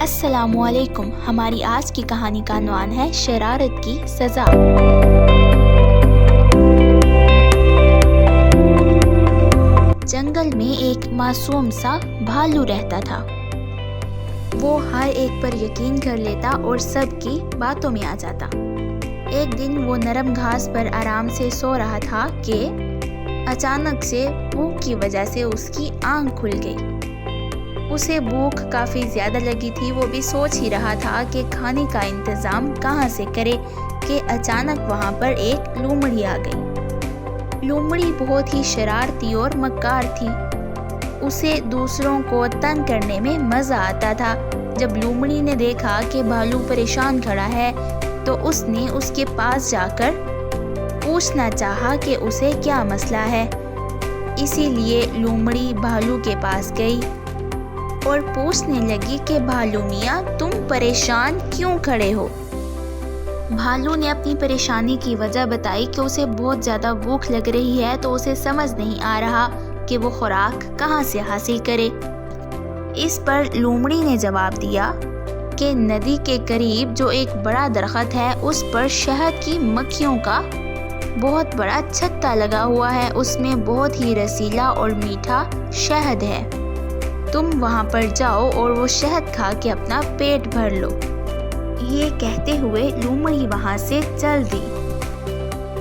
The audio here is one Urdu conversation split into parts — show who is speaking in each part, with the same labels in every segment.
Speaker 1: السلام علیکم۔ ہماری آج کی کہانی کا عنوان ہے شرارت کی سزا۔ جنگل میں ایک معصوم سا بھالو رہتا تھا۔ وہ ہر ایک پر یقین کر لیتا اور سب کی باتوں میں آ جاتا۔ ایک دن وہ نرم گھاس پر آرام سے سو رہا تھا کہ اچانک سے بھوک کی وجہ سے اس کی آنکھ کھل گئی۔ اسے بھوک کافی زیادہ لگی تھی۔ وہ بھی سوچ ہی رہا تھا کہ کھانے کا انتظام کہاں سے کرے کہ اچانک وہاں پر ایک لومڑی آ گئی۔ لومڑی بہت ہی شرارتی اور مکار تھی۔ اسے دوسروں کو تنگ کرنے میں مزہ آتا تھا۔ جب لومڑی نے دیکھا کہ بھالو پریشان کھڑا ہے تو اس نے اس کے پاس جا کر پوچھنا چاہا کہ اسے کیا مسئلہ ہے۔ اسی لیے لومڑی بھالو کے پاس گئی اور پوچھنے لگی کہ بھالو میاں، تم پریشان کیوں کھڑے ہو؟ بھالو نے اپنی پریشانی کی وجہ بتائی کہ اسے بہت زیادہ بھوک لگ رہی ہے تو اسے سمجھ نہیں آ رہا کہ وہ خوراک کہاں سے حاصل کرے۔ اس پر لومڑی نے جواب دیا کہ ندی کے قریب جو ایک بڑا درخت ہے اس پر شہد کی مکھیوں کا بہت بڑا چھتا لگا ہوا ہے۔ اس میں بہت ہی رسیلا اور میٹھا شہد ہے۔ تم وہاں پر جاؤ اور وہ شہد کھا کے اپنا پیٹ بھر لو۔ یہ کہتے ہوئے لومڑی وہاں سے چل دی۔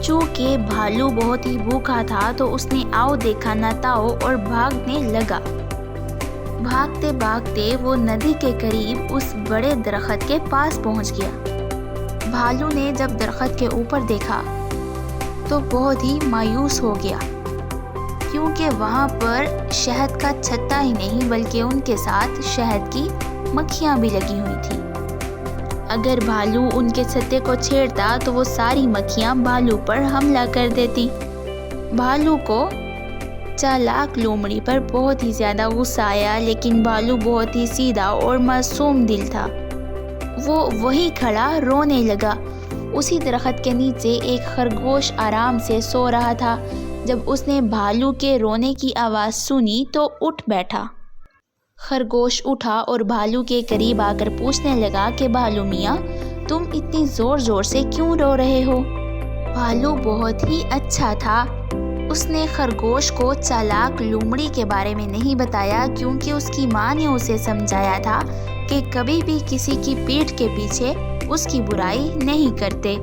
Speaker 1: چونکہ بھالو بہت ہی بھوکا تھا تو اس نے آؤ دیکھا نہ تاؤ اور بھاگنے لگا۔ بھاگتے بھاگتے وہ ندی کے قریب اس بڑے درخت کے پاس پہنچ گیا۔ بھالو نے جب درخت کے اوپر دیکھا تو بہت ہی مایوس ہو گیا، کیونکہ وہاں پر شہد کا چھتا ہی نہیں بلکہ ان کے ساتھ شہد کی مکھیاں بھی لگی ہوئی تھیں۔ اگر بھالو ان کے چھتے کو چھیڑتا تو وہ ساری مکھیاں بھالو پر حملہ کر دیتی۔ بھالو کو چالاک لومڑی پر بہت ہی زیادہ غصہ آیا، لیکن بھالو بہت ہی سیدھا اور معصوم دل تھا۔ وہ وہیں کھڑا رونے لگا۔ اسی درخت کے نیچے ایک خرگوش آرام سے سو رہا تھا۔ جب اس نے بھالو کے رونے کی آواز سنی تو اٹھ بیٹھا۔ خرگوش اٹھا اور بھالو کے قریب آ کر پوچھنے لگا کہ بھالو میاں، تم اتنی زور زور سے کیوں رو رہے ہو؟ بھالو بہت ہی اچھا تھا۔ اس نے خرگوش کو چالاک لومڑی کے بارے میں نہیں بتایا، کیونکہ اس کی ماں نے اسے سمجھایا تھا کہ کبھی بھی کسی کی پیٹھ کے پیچھے اس کی برائی نہیں کرتے۔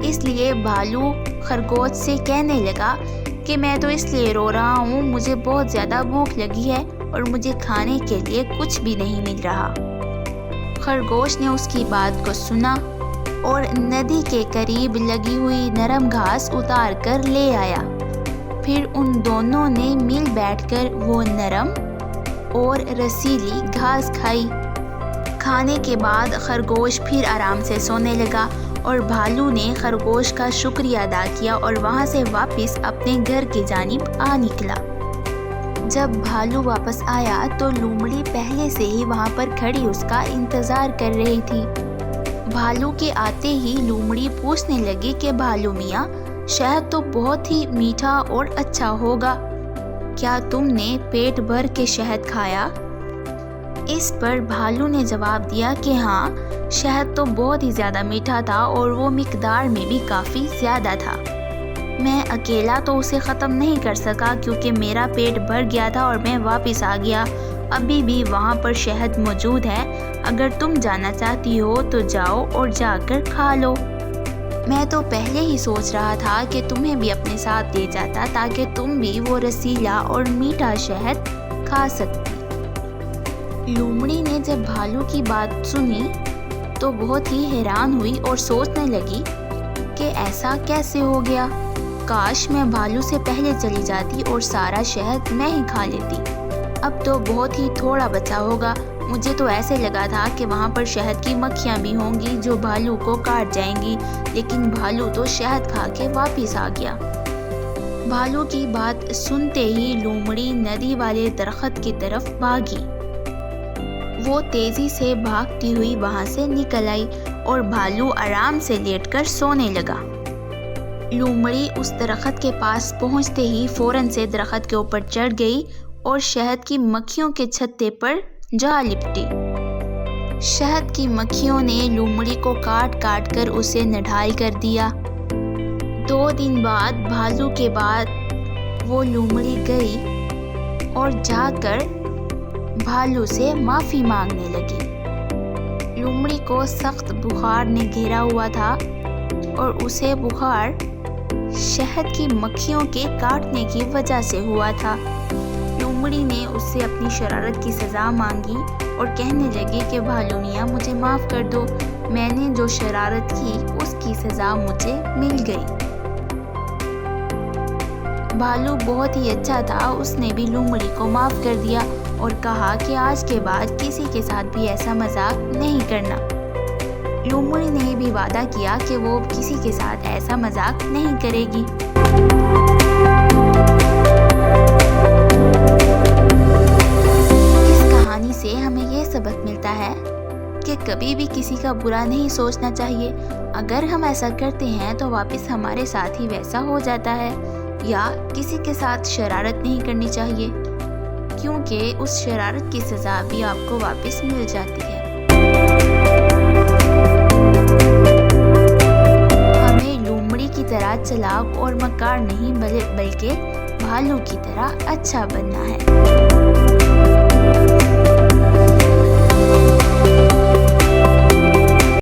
Speaker 1: اس لیے بھالو خرگوش سے کہنے لگا کہ میں تو اس لیے رو رہا ہوں، مجھے بہت زیادہ بھوک لگی ہے اور مجھے کھانے کے لیے کچھ بھی نہیں مل رہا۔ خرگوش نے اس کی بات کو سنا اور ندی کے قریب لگی ہوئی نرم گھاس اتار کر لے آیا۔ پھر ان دونوں نے مل بیٹھ کر وہ نرم اور رسیلی گھاس کھائی۔ کھانے کے بعد خرگوش پھر آرام سے سونے لگا اور بھالو نے خرگوش کا شکریہ ادا کیا اور وہاں سے واپس اپنے گھر کی جانب آ نکلا۔ جب بھالو واپس آیا تو لومڑی پہلے سے ہی وہاں پر کھڑی اس کا انتظار کر رہی تھی۔ بھالو کے آتے ہی لومڑی پوچھنے لگی کہ بھالو میاں، شہد تو بہت ہی میٹھا اور اچھا ہوگا، کیا تم نے پیٹ بھر کے شہد کھایا؟ اس پر بھالو نے جواب دیا کہ ہاں، شہد تو بہت ہی زیادہ میٹھا تھا اور وہ مقدار میں بھی کافی زیادہ تھا۔ میں اکیلا تو اسے ختم نہیں کر سکا کیونکہ میرا پیٹ بھر گیا تھا اور میں واپس آ گیا۔ ابھی بھی وہاں پر شہد موجود ہے، اگر تم جانا چاہتی ہو تو جاؤ اور جا کر کھا لو۔ میں تو پہلے ہی سوچ رہا تھا کہ تمہیں بھی اپنے ساتھ لے جاتا تاکہ تم بھی وہ رسیلا اور میٹھا شہد کھا سکتی۔ لومڑی نے جب بھالو کی بات سنی تو بہت ہی حیران ہوئی اور سوچنے لگی کہ ایسا کیسے ہو گیا؟ کاش میں بھالو سے پہلے چلی جاتی اور سارا شہد میں ہی کھا لیتی۔ اب تو بہت ہی تھوڑا بچا ہوگا۔ مجھے تو ایسے لگا تھا کہ وہاں پر شہد کی مکھیاں بھی ہوں گی جو بھالو کو کاٹ جائیں گی، لیکن بھالو تو شہد کھا کے واپس آ گیا۔ بھالو کی بات سنتے ہی لومڑی ندی والے درخت کی طرف بھاگی۔ وہ تیزی سے بھاگتی ہوئی وہاں سے نکل آئی اور بھالو آرام سے لیٹ کر سونے لگا۔ لومڑی اس درخت کے پاس پہنچتے ہی فوراً سے درخت کے اوپر چڑھ گئی اور شہد کی مکھیوں کے چھتے پر جا لپٹی۔ شہد کی مکھیوں نے لومڑی کو کاٹ کاٹ کر اسے نڈھال کر دیا۔ 2 دن بعد بھالو کے بعد وہ لومڑی گئی اور جا کر بھالو سے معافی مانگنے لگی۔ لومڑی کو سخت بخار نے گھیرا ہوا تھا اور اسے بخار شہد کی مکھیوں کے کاٹنے کی وجہ سے ہوا تھا۔ لومڑی نے اس سے اپنی شرارت کی سزا مانگی اور کہنے لگی کہ بھالو میاں مجھے معاف کر دو، میں نے جو شرارت کی اس کی سزا مجھے مل گئی۔ بھالو بہت ہی اچھا تھا، اس نے بھی لومڑی کو معاف کر دیا اور کہا کہ آج کے بعد کسی کے ساتھ بھی ایسا مذاق نہیں کرنا۔ لومڑی نے بھی وعدہ کیا کہ وہ کسی کے ساتھ ایسا مذاق نہیں کرے گی۔ اس کہانی سے ہمیں یہ سبق ملتا ہے کہ کبھی بھی کسی کا برا نہیں سوچنا چاہیے۔ اگر ہم ایسا کرتے ہیں تو واپس ہمارے ساتھ ہی ویسا ہو جاتا ہے، یا کسی کے ساتھ شرارت نہیں کرنی چاہیے، کیونکہ اس شرارت کی سزا بھی آپ کو واپس مل جاتی ہے۔ ہمیں لومڑی کی طرح چلاک اور مکار نہیں بلکہ بھالو کی طرح اچھا بننا ہے۔